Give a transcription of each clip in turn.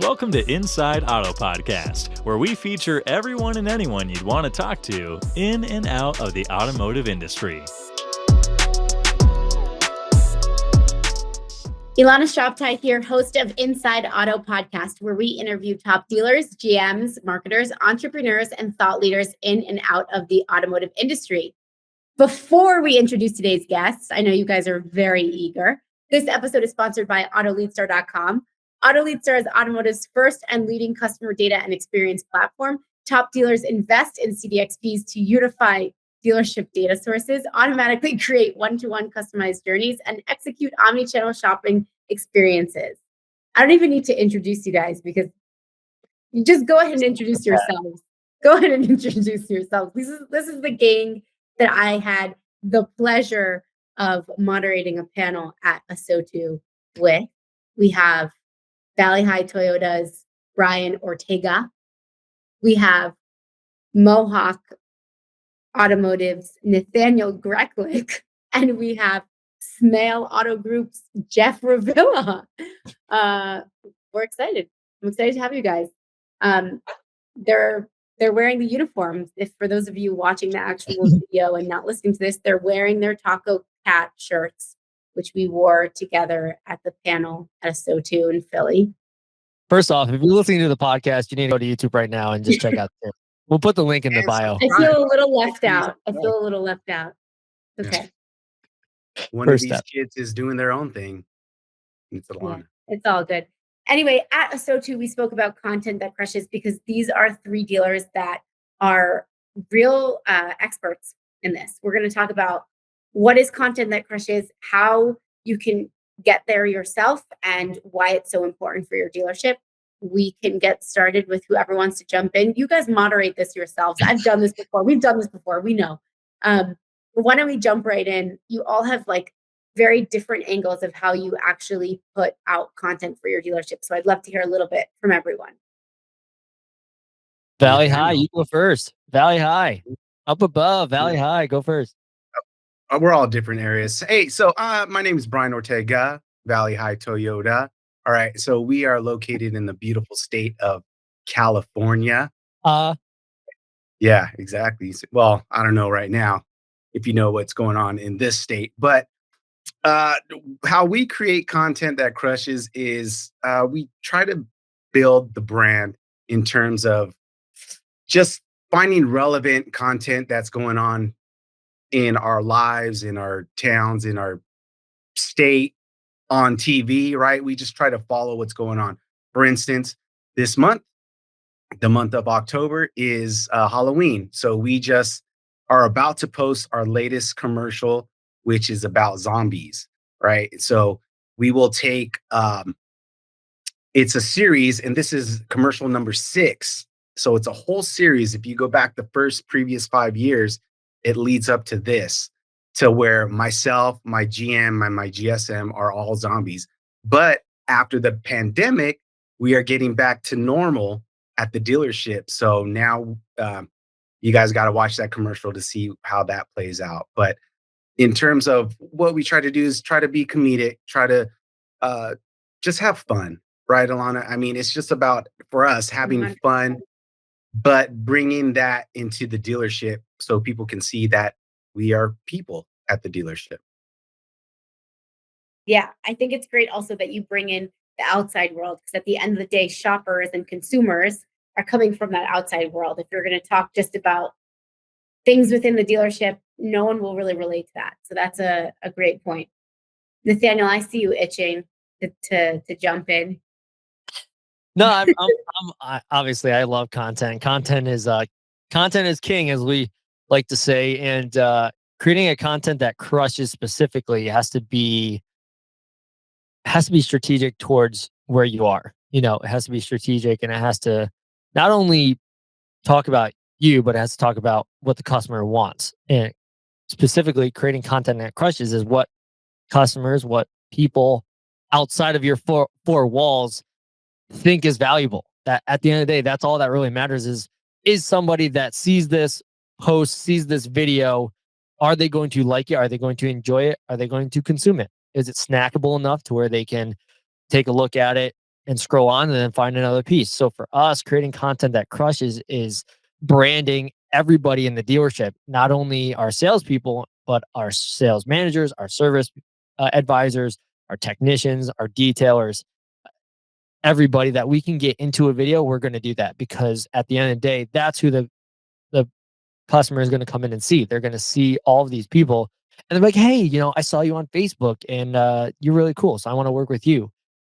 Welcome to Inside Auto Podcast, where we feature everyone and anyone you'd want to talk to in and out of the automotive industry. Ilana Shoptai here, host of Inside Auto Podcast, where we interview top dealers, GMs, marketers, entrepreneurs, and thought leaders in and out of the automotive industry. Before we introduce today's guests, I know you guys are very eager. This episode is sponsored by AutoLeadStar.com. AutoLeadStar is automotive's first and leading customer data and experience platform. Top dealers invest in CDXPs to unify dealership data sources, automatically create one-to-one customized journeys, and execute omni-channel shopping experiences. I don't even need to introduce you guys because you just go ahead and introduce yourselves. Go ahead and introduce yourselves. This is the gang that I had the pleasure of moderating a panel at ASOTU with. We have Valley High Toyota's Brian Ortega. We have Mohawk Automotive's Nathanael Greklek, and we have Smail Auto Group's Jeff Revilla. We're excited. I'm excited to have you guys. They're wearing the uniforms. If for those of you watching the actual video and not listening to this, they're wearing their Taco Cat shirts, which we wore together at the panel at ASOTU in Philly. First off, if you're listening to the podcast, you need to go to YouTube right now and just check out there. We'll put the link in the bio. I feel a little left out. Okay. One of these kids is doing their own thing. It's Ilana. Yeah, it's all good. Anyway, at ASOTU, we spoke about content that crushes because these are three dealers that are real experts in this. We're going to talk about what is content that crushes, how you can get there yourself, and why it's so important for your dealership. We can get started with whoever wants to jump in. You guys moderate this yourselves. I've done this before. We've done this before. We know. But why don't we jump right in? You all have like very different angles of how you actually put out content for your dealership. So I'd love to hear a little bit from everyone. Valley High, you go first. Valley High, up above. Valley High, go first. We're all different areas. Hey, so my name is Brian Ortega, Valley High Toyota. All right, so we are located in the beautiful state of California. Yeah, exactly. Well, I don't know right now if you know what's going on in this state, but how we create content that crushes is we try to build the brand in terms of just finding relevant content that's going on in our lives, in our towns, in our state, on TV, right? We just try to follow what's going on. For instance, this month, the month of October, is Halloween. So we just are about to post our latest commercial, which is about zombies, right? So we will take, it's a series, and this is commercial number 6. So it's a whole series. If you go back the previous 5 years, it leads up to this, to where myself, my GM, and my GSM are all zombies. But after the pandemic, we are getting back to normal at the dealership. So now you guys got to watch that commercial to see how that plays out. But in terms of what we try to do is try to be comedic, try to just have fun, right, Ilana? I mean, it's just about, for us, having fun, but bringing that into the dealership so people can see that we are people at the dealership. Yeah, I think it's great also that you bring in the outside world, because at the end of the day, shoppers and consumers are coming from that outside world. If you're going to talk just about things within the dealership, no one will really relate to that. So that's a great point. Nathanael, I see you itching to jump in. No, I'm obviously I love content. Content is king, as we like to say, and creating a content that crushes specifically has to be strategic towards where you are. You know, it has to be strategic, and it has to not only talk about you, but it has to talk about what the customer wants. And specifically, creating content that crushes is what customers, what people outside of your four walls think is valuable. That at the end of the day, that's all that really matters is somebody that sees this post, sees this video, are they going to like it? Are they going to enjoy it? Are they going to consume it? Is it snackable enough to where they can take a look at it and scroll on and then find another piece. So for us, creating content that crushes is branding everybody in the dealership, not only our salespeople, but our sales managers, our service advisors, our technicians, our detailers, everybody that we can get into a video. We're going to do that because at the end of the day, that's who the customer is going to come in and see. They're going to see all of these people and they're like, hey, I saw you on Facebook and you're really cool. So I want to work with you.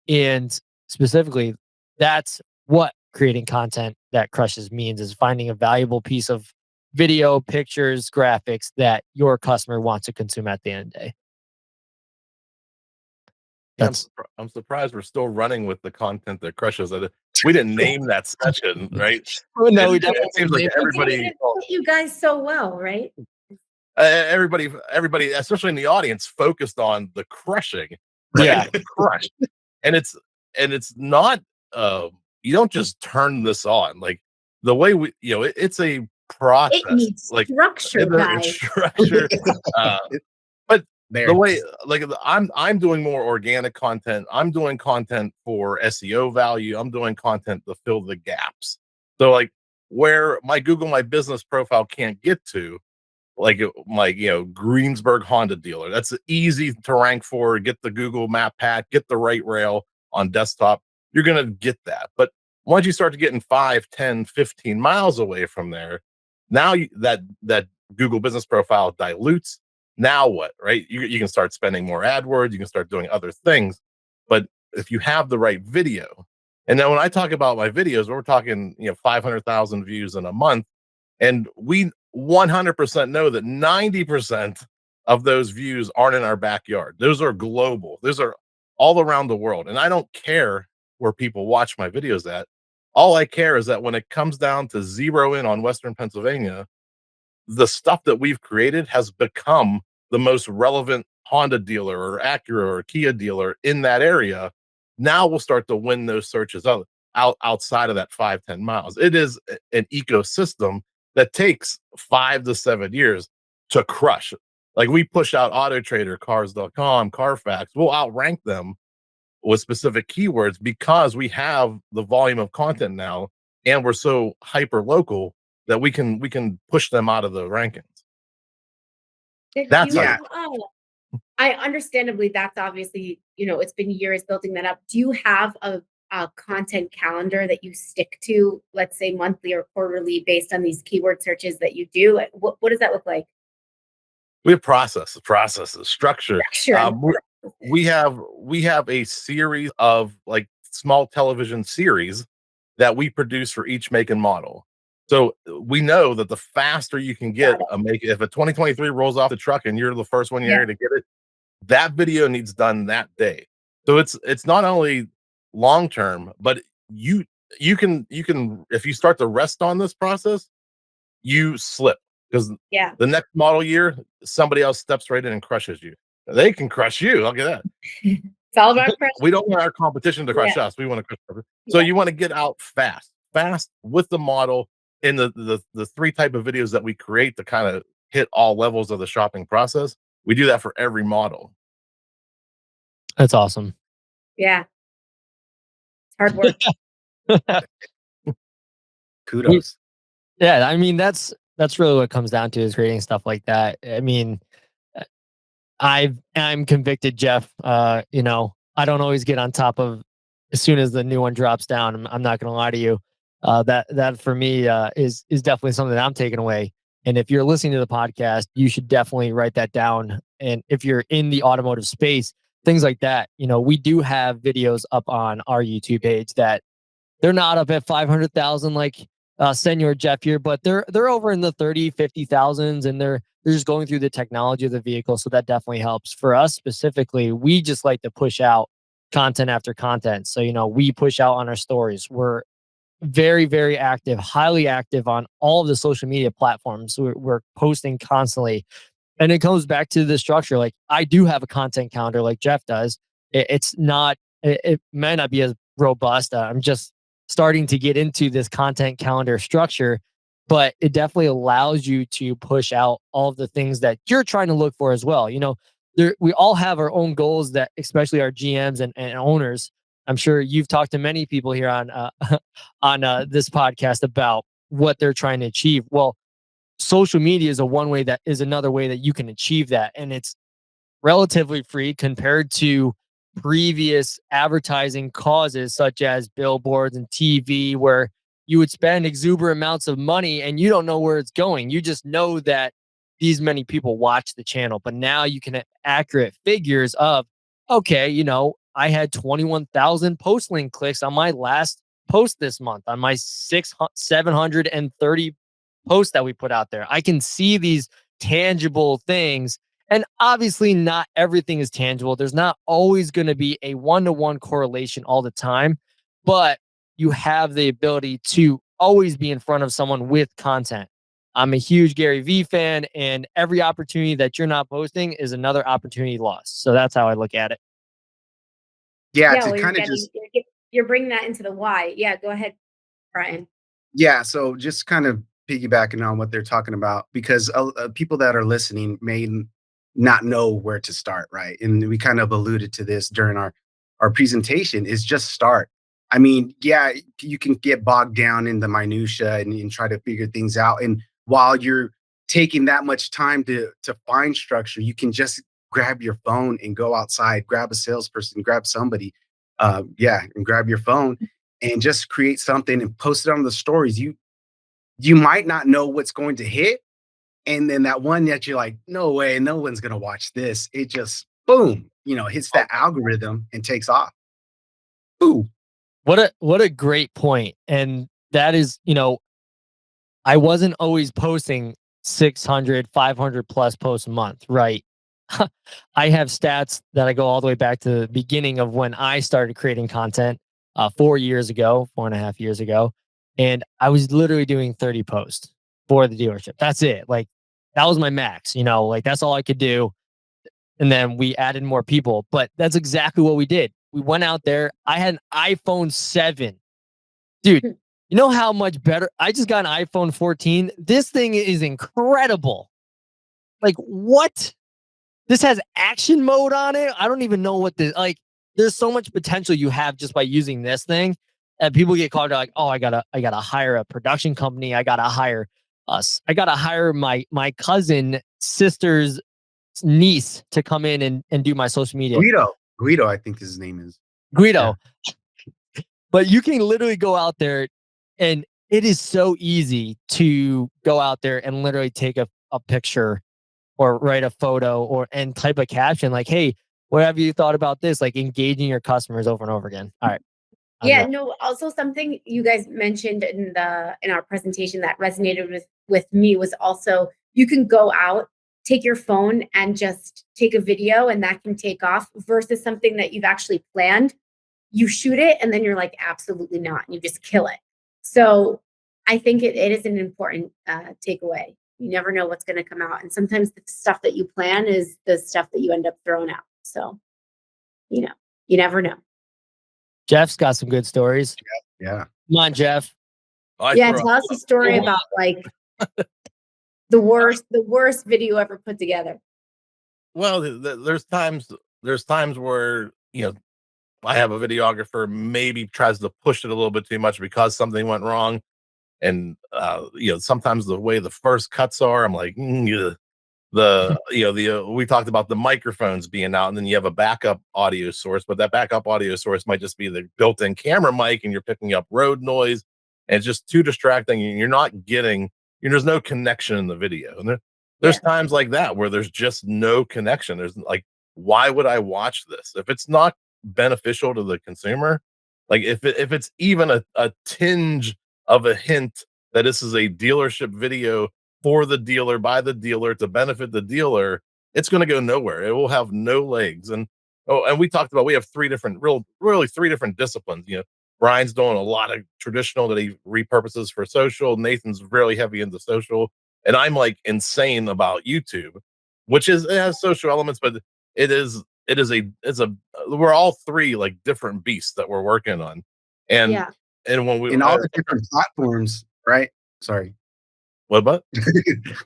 And specifically, that's what creating content that crushes means, is finding a valuable piece of video, pictures, graphics that your customer wants to consume at the end of the day. Yeah, I'm surprised we're still running with the content that crushes. We didn't name that session, right? Oh, no, we It definitely seems like everybody, It fit you guys so well, right? everybody, especially in the audience, focused on the crushing. Right? Yeah. Crush, and it's not. You don't just turn this on. Like the way it's a process. It needs like structure, guys. structure. But There. the way, like, I'm doing more organic content. I'm doing content for SEO value. I'm doing content to fill the gaps. So like where my Google My Business profile can't get to, like my Greensburg Honda dealer. That's easy to rank for. Get the Google Map Pack, get the right rail on desktop. You're gonna get that. But once you start getting 5, 10, 15 miles away from there, now that Google Business profile dilutes. Now what, right? You can start spending more AdWords. You can start doing other things. But if you have the right video, and then when I talk about my videos, we're talking 500,000 views in a month, and we 100% know that 90% of those views aren't in our backyard. Those are global. Those are all around the world. And I don't care where people watch my videos at. All I care is that when it comes down to zero in on Western Pennsylvania, the stuff that we've created has become the most relevant Honda dealer or Acura or Kia dealer in that area. Now we'll start to win those searches outside of that 5-10 miles. It is an ecosystem that takes 5 to 7 years to crush. Like we push out Auto Trader, Cars.com, Carfax. We'll outrank them with specific keywords because we have the volume of content now, and we're so hyper local that we can push them out of the rankings. That's I understandably, that's obviously, it's been years building that up. Do you have a content calendar that you stick to, let's say monthly or quarterly, based on these keyword searches that you do? What does that look like? We have processes, structure. We have a series of like small television series that we produce for each make and model. So we know that the faster you can get if a 2023 rolls off the truck and you're the first one in the area to get it, that video needs done that day. So it's not only long term, but you can if you start to rest on this process, you slip, because the next model year somebody else steps right in and crushes you. They can crush you. I'll get that. It's all about crush. We don't want our competition to crush us. We want to crush them. So you want to get out fast with the model. In the 3 type of videos that we create to kind of hit all levels of the shopping process, we do that for every model. That's awesome. Yeah. It's hard work. Kudos. Yeah, I mean that's really what it comes down to, is creating stuff like that. I mean, I'm convicted, Jeff. I don't always get on top of as soon as the new one drops down. I'm not going to lie to you. That for me is definitely something that I'm taking away. And if you're listening to the podcast, you should definitely write that down. And if you're in the automotive space, things like that, we do have videos up on our YouTube page that they're not up at 500,000 like Senor Jeff here, but they're over in the 30, 50,000s, and they're just going through the technology of the vehicle. So that definitely helps. For us specifically, we just like to push out content after content. So, we push out on our stories. We're very, very active, highly active on all of the social media platforms. We're posting constantly. And it comes back to the structure. Like I do have a content calendar like Jeff does. It might not be as robust. I'm just starting to get into this content calendar structure, but it definitely allows you to push out all of the things that you're trying to look for as well. We all have our own goals that, especially our GMs and owners, I'm sure you've talked to many people here on this podcast about what they're trying to achieve. Well, social media is another way that you can achieve that, and it's relatively free compared to previous advertising causes such as billboards and TV, where you would spend exuberant amounts of money and you don't know where it's going. You just know that these many people watch the channel, but now you can have accurate figures of, okay, I had 21,000 post link clicks on my last post this month on my 730 posts that we put out there. I can see these tangible things. And obviously not everything is tangible. There's not always going to be a one-to-one correlation all the time, but you have the ability to always be in front of someone with content. I'm a huge Gary Vee fan, and every opportunity that you're not posting is another opportunity lost. So that's how I look at it. Yeah, well, you're bringing that into the why. Yeah, go ahead, Brian. Yeah, so just kind of piggybacking on what they're talking about, because people that are listening may not know where to start, right? And we kind of alluded to this during our presentation, is just start. I mean, yeah, you can get bogged down in the minutia and try to figure things out. And while you're taking that much time to find structure, you can just grab your phone and go outside, grab a salesperson, grab somebody, and grab your phone and just create something and post it on the stories. You might not know what's going to hit. And then that one that you're like, no way, no one's going to watch this. It just, boom, hits that algorithm and takes off. Ooh. What a great point. And that is, I wasn't always posting 600, 500 plus posts a month, right? I have stats that I go all the way back to the beginning of when I started creating content 4.5 years ago. And I was literally doing 30 posts for the dealership. That's it. Like, that was my max, that's all I could do. And then we added more people, but that's exactly what we did. We went out there. I had an iPhone 7. Dude, you know how much better? I just got an iPhone 14. This thing is incredible. Like, what? This has action mode on it. I don't even know what this, there's so much potential you have just by using this thing. And people get called like, oh, I gotta hire a production company. I gotta hire my cousin sister's niece to come in and do my social media. Guido, I think his name is Guido. Yeah. But you can literally go out there, and it is so easy to go out there and literally take a picture or write a photo and type a caption like, hey, what have you thought about this? Like, engaging your customers over and over again. All right. Yeah, no, also something you guys mentioned in our presentation that resonated with me was also, you can go out, take your phone and just take a video, and that can take off, versus something that you've actually planned. You shoot it and then you're like, absolutely not. And you just kill it. So I think it is an important takeaway. You never know what's going to come out. And sometimes the stuff that you plan is the stuff that you end up throwing out. So, you never know. Jeff's got some good stories. Yeah. Come on, Jeff. Tell us a story about the worst video ever put together. Well, there's times where, I have a videographer maybe tries to push it a little bit too much because something went wrong. And, sometimes the way the first cuts are, I'm like, we talked about the microphones being out, and then you have a backup audio source, but that backup audio source might just be the built-in camera mic, and you're picking up road noise, and it's just too distracting, and you're not getting, there's no connection in the video. And there's times like that where there's just no connection. There's like, why would I watch this if it's not beneficial to the consumer? Like, if it's even a tinge of a hint that this is a dealership video for the dealer, by the dealer, to benefit the dealer, it's going to go nowhere. It will have no legs. And we talked about, we have three different disciplines. Brian's doing a lot of traditional that he repurposes for social. Nathan's really heavy into social, and I'm like insane about YouTube, which it has social elements, but we're all three like different beasts that we're working on. And when we in all the different platforms, right? Sorry. What?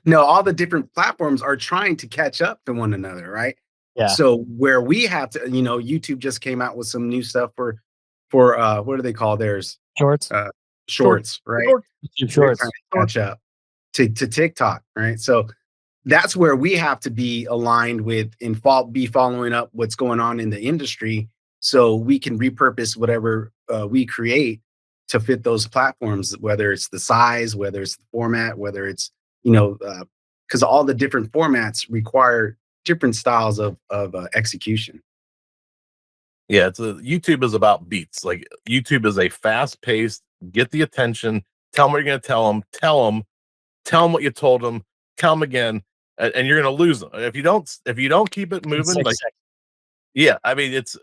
No, all the different platforms are trying to catch up to one another, right? Yeah. So where we have to, YouTube just came out with some new stuff for for what do they call theirs? Shorts. Shorts, right? YouTube They're Shorts. trying to catch up to TikTok, right? So that's where we have to be aligned with and be following up what's going on in the industry, so we can repurpose whatever we create to fit those platforms, whether it's the size, whether it's the format, whether it's because all the different formats require different styles of execution. Yeah, YouTube is about beats. Like YouTube is a fast paced, get the attention, tell them what you're going to tell them what you told them, tell them again, and you're going to lose them if you don't keep it moving. Like, yeah, I mean, it's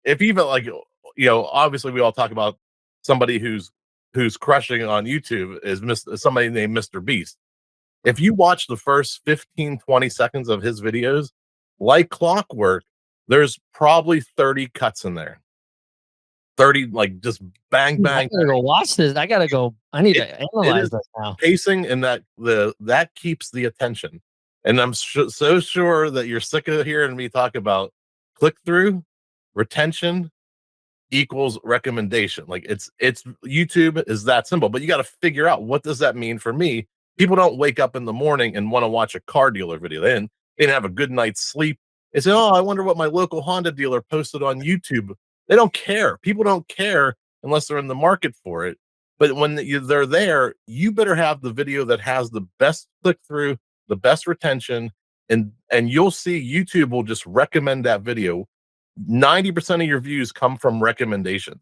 if even like obviously we all talk about somebody who's crushing on YouTube is somebody named Mr. Beast. If you watch the first 15, 20 seconds of his videos, like clockwork, there's probably 30 cuts in there. 30, like just bang, bang. I gotta go watch this. I need to analyze this now. Pacing and that keeps the attention. And I'm so sure that you're sick of hearing me talk about click-through, retention equals recommendation. Like it's YouTube is that simple, but you got to figure out, what does that mean for me? People don't wake up in the morning and want to watch a car dealer video. They didn't have a good night's sleep. They say, oh, I wonder what my local Honda dealer posted on YouTube. They don't care. People don't care unless they're in the market for it. But when they're there, you better have the video that has the best click-through, the best retention, and you'll see YouTube will just recommend that video. 90% of your views come from recommendation.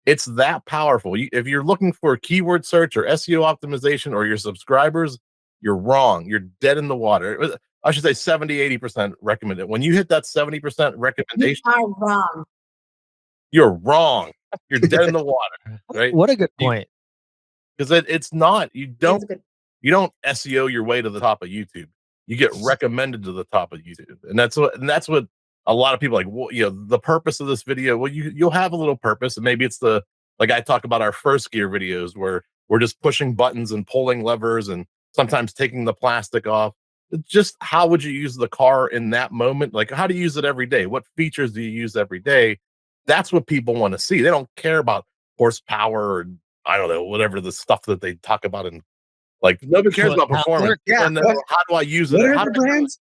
It's that powerful. If you're looking for keyword search or SEO optimization or your subscribers, you're wrong. You're dead in the water. I should say 70-80% recommended. When you hit that 70% recommendation, you are wrong. You're wrong. You're dead in the water, right? What a good point. Because it's not. You don't SEO your way to the top of YouTube. You get recommended to the top of YouTube, and that's what a lot of people like. Well, the purpose of this video. Well, you'll have a little purpose, and maybe it's like I talk about our first gear videos where we're just pushing buttons and pulling levers and sometimes taking the plastic off. It's just, how would you use the car in that moment? Like, how do you use it every day? What features do you use every day? That's what people want to see. They don't care about horsepower or I don't know, whatever the stuff that they talk about. And like, nobody cares about performance. Yeah. And then how do I use What it? are How the do brands?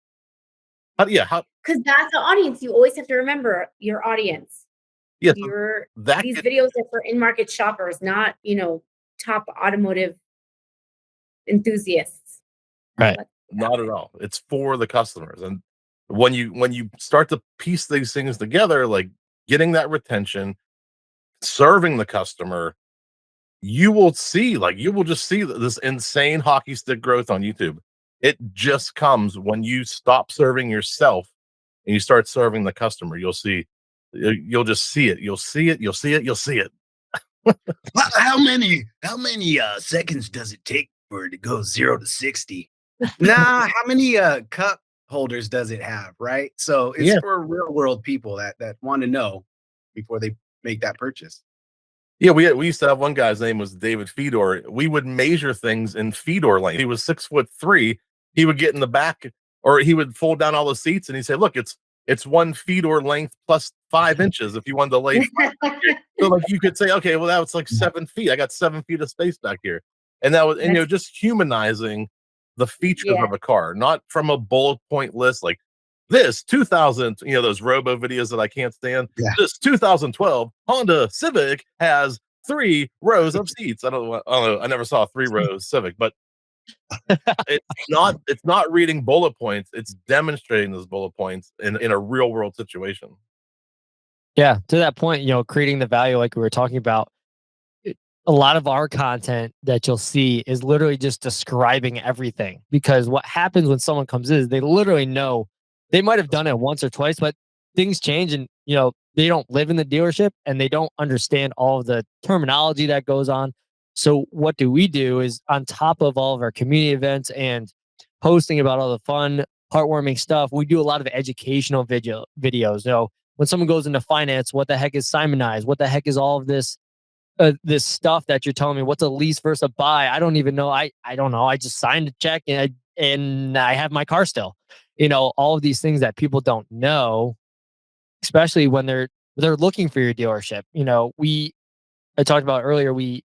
Because that's the audience. You always have to remember your audience. Yeah, these videos are for in-market shoppers, not top automotive enthusiasts. Right. Not at all. It's for the customers. And when you start to piece these things together, like getting that retention, serving the customer, you will just see this insane hockey stick growth on YouTube. It just comes when you stop serving yourself and you start serving the customer. You'll just see it. You'll see it. How many seconds does it take for it to go 0 to 60? How many cup holders does it have, right? So it's for real world people that want to know before they make that purchase. Yeah, we used to have one guy's name was David Fedor. We would measure things in Fedor length. He was 6'3". He would get in the back, or he would fold down all the seats, and he'd say, "Look, it's 1 Fedor length plus 5 inches if you wanted to lay." So like you could say, okay, well that was like 7 feet. I got 7 feet of space back here, and that was just humanizing the features of a car, not from a bullet point list like this 2000, those robo videos that I can't stand. Yeah. This 2012 Honda Civic has 3 rows of seats. I don't know. I never saw a 3 rows Civic, but it's not reading bullet points. It's demonstrating those bullet points in a real world situation. Yeah, to that point, creating the value like we were talking about. A lot of our content that you'll see is literally just describing everything, because what happens when someone comes in is they literally know. They might have done it once or twice, but things change, and they don't live in the dealership and they don't understand all of the terminology that goes on. So what do we do is, on top of all of our community events and posting about all the fun, heartwarming stuff, we do a lot of educational videos. When someone goes into finance, what the heck is Simonize? What the heck is all of this stuff that you're telling me? What's a lease versus a buy? I don't even know. I don't know. I just signed a check and I have my car still. All of these things that people don't know, especially when they're they're looking for your dealership. I talked about earlier, we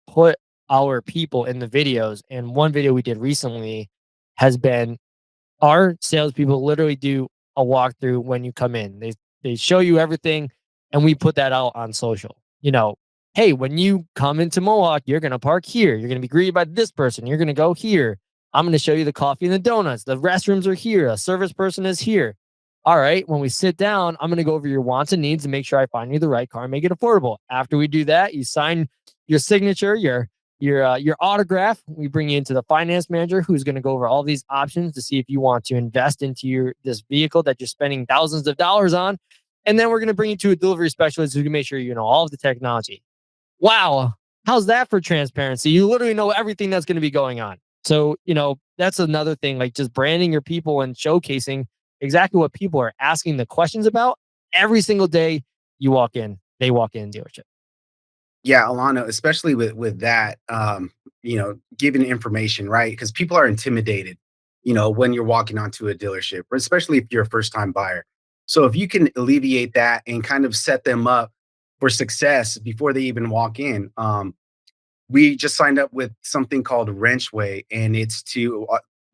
put our people in the videos, and one video we did recently has been our salespeople literally do a walkthrough when you come in. They show you everything, and we put that out on social. Hey, when you come into Mohawk, you're going to park here. You're going to be greeted by this person. You're going to go here. I'm going to show you the coffee and the donuts. The restrooms are here. A service person is here. All right. When we sit down, I'm going to go over your wants and needs and make sure I find you the right car and make it affordable. After we do that, you sign your signature, your autograph. We bring you into the finance manager, who's going to go over all these options to see if you want to invest into this vehicle that you're spending thousands of dollars on. And then we're going to bring you to a delivery specialist who can make sure you know all of the technology. Wow. How's that for transparency? You literally know everything that's going to be going on. So, that's another thing, like just branding your people and showcasing exactly what people are asking the questions about every single day you walk in, they walk in dealership. Yeah, Alana, especially with that, giving information, right? Because people are intimidated, when you're walking onto a dealership, or especially if you're a first time buyer. So if you can alleviate that and kind of set them up for success before they even walk in, we just signed up with something called Wrenchway, and it's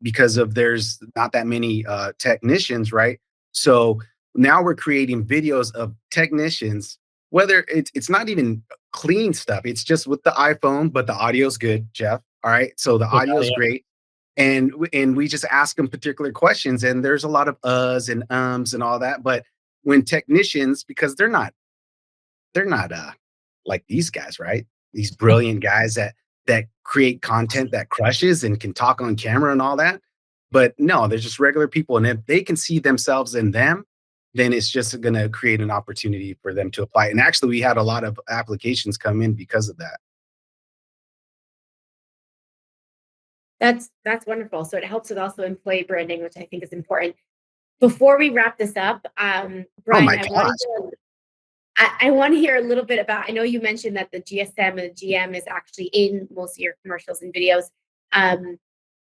because there's not that many technicians, right? So now we're creating videos of technicians, whether it's not even clean stuff, it's just with the iPhone, but the audio's good, Jeff. All right, so the audio's great, and we just ask them particular questions, and there's a lot of uhs and ums and all that. But when technicians, because they're not like these guys, right? These brilliant guys that create content that crushes and can talk on camera and all that. But no, they're just regular people. And if they can see themselves in them, then it's just going to create an opportunity for them to apply. And actually, we had a lot of applications come in because of that. That's wonderful. So it helps with also employee branding, which I think is important. Before we wrap this up, Brian, I want to hear a little bit about, I know you mentioned that the GSM and the GM is actually in most of your commercials and videos,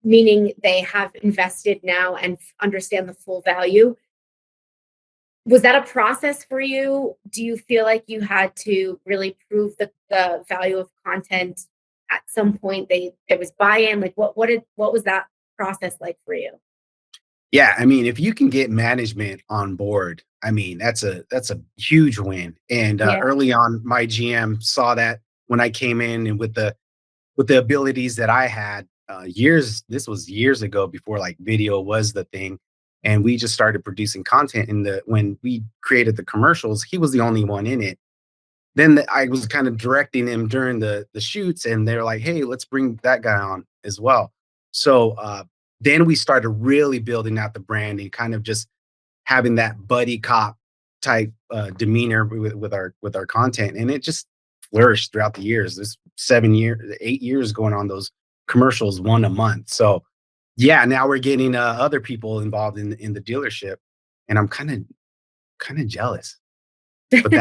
meaning they have invested now and understand the full value. Was that a process for you? Do you feel like you had to really prove the value of content at some point? There was buy-in. Like what was that process like for you? Yeah, I mean, if you can get management on board, I mean, that's a huge win. And early on, my GM saw that when I came in, and with the abilities that I had, this was years ago, before like video was the thing, and we just started producing content. When we created the commercials, he was the only one in it. Then I was kind of directing him during the shoots, and they're like, "Hey, let's bring that guy on as well." So then we started really building out the brand and kind of just having that buddy cop type demeanor with our content, and it just flourished throughout the years. There's 8 years going on those commercials, one a month. So yeah, now we're getting other people involved in the dealership, and I'm kind of jealous. But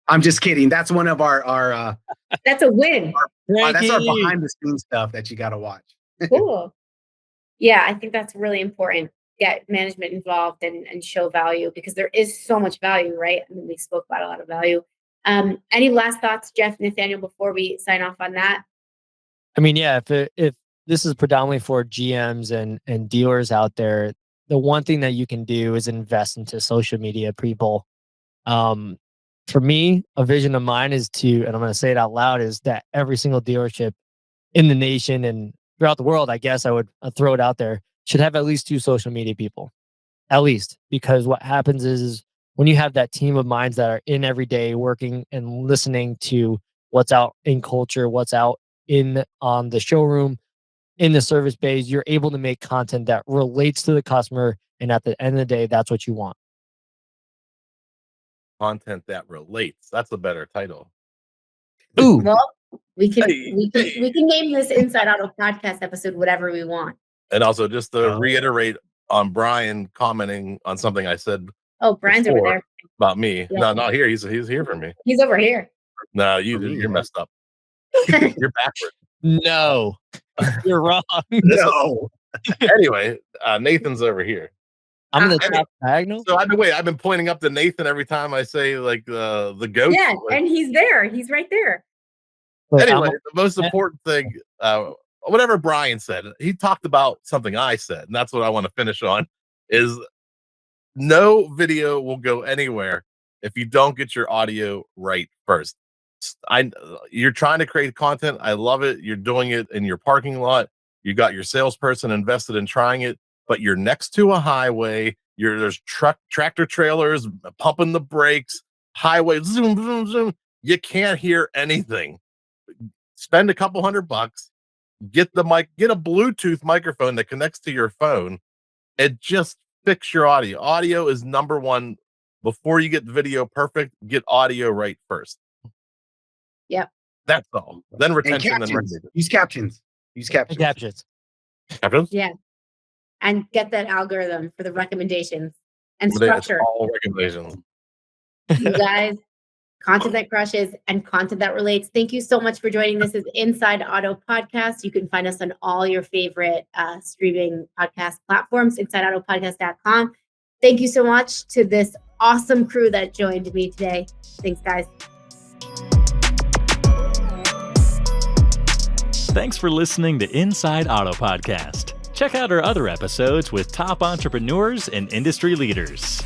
I'm just kidding. That's one of our that's a win. That's our behind the scenes stuff that you got to watch. Cool. Yeah, I think that's really important. Get management involved and show value, because there is so much value, right? I mean, we spoke about a lot of value. Any last thoughts, Jeff, Nathanael, before we sign off on that? I mean, yeah, if this is predominantly for GMs and dealers out there, the one thing that you can do is invest into social media, people. For me, a vision of mine is and I'm going to say it out loud, is that every single dealership in the nation and throughout the world, I guess I would throw it out there, should have at least 2 social media people, at least. Because what happens is when you have that team of minds that are in every day working and listening to what's out in culture, what's out on the showroom, in the service bays, you're able to make content that relates to the customer. And at the end of the day, that's what you want. Content that relates. That's a better title. Ooh. Well, we can name this Inside Auto podcast episode whatever we want. And also, just to reiterate on Brian commenting on something I said. Oh, Brian's over there about me. Yeah. No, not here. He's here for me. He's over here. No, you're messed up. You're backward. No, you're wrong. No. Anyway, Nathan's over here. I'm in the I mean, top diagonal. So I've been pointing up to Nathan every time I say like the goat. Yeah, Like, and he's there. He's right there. Wait, anyway, the most important thing, whatever Brian said, he talked about something I said, and that's what I want to finish on. Is no video will go anywhere if you don't get your audio right first. You're trying to create content. I love it. You're doing it in your parking lot. You got your salesperson invested in trying it, but you're next to a highway. There's tractor trailers pumping the brakes, highway, zoom, zoom, zoom. You can't hear anything. Spend a couple $100, get the mic, get a Bluetooth microphone that connects to your phone, and just fix your audio. Audio is number one. Before you get the video perfect, get audio right first. Yep. That's all. Then And retention and captions. revenue. Use captions. Use captions. Captions. Captions? Yeah. And get that algorithm for the recommendations and It's structure. all recommendations. You guys, content that crushes and content that relates. Thank you so much for joining. This is Inside Auto Podcast. You can find us on all your favorite streaming podcast platforms, insideautopodcast.com. Thank you so much to this awesome crew that joined me today. Thanks, guys. Thanks for listening to Inside Auto Podcast. Check out our other episodes with top entrepreneurs and industry leaders.